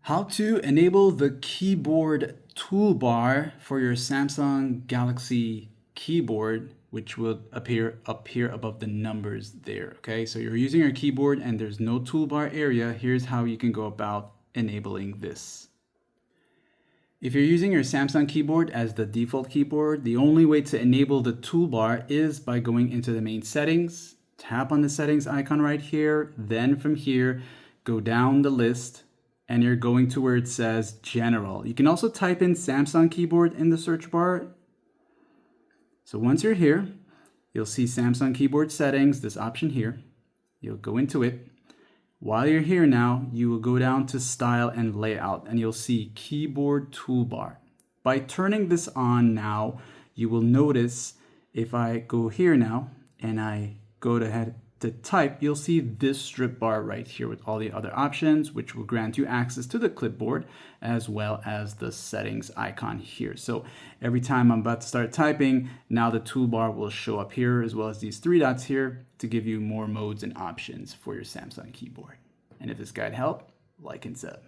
How to enable the keyboard toolbar for your Samsung Galaxy keyboard, which will appear up here above the numbers there. Okay, so you're using your keyboard and there's no toolbar area. Here's how you can go about enabling this. If you're using your Samsung keyboard as the default keyboard, the only way to enable the toolbar is by going into the main settings, tap on the settings icon right here, then from here, go down the list, and you're going to where it says General. You can also type in Samsung Keyboard in the search bar. So once you're here, you'll see Samsung Keyboard Settings, this option here. You'll go into it. While you're here now, you will go down to Style and Layout, and you'll see Keyboard Toolbar. By turning this on now, you will notice if I go here now and I go ahead to type, you'll see this strip bar right here with all the other options, which will grant you access to the clipboard as well as the settings icon here. So every time I'm about to start typing, now the toolbar will show up here as well as these three dots here to give you more modes and options for your Samsung keyboard. And if this guide helped, like and sub.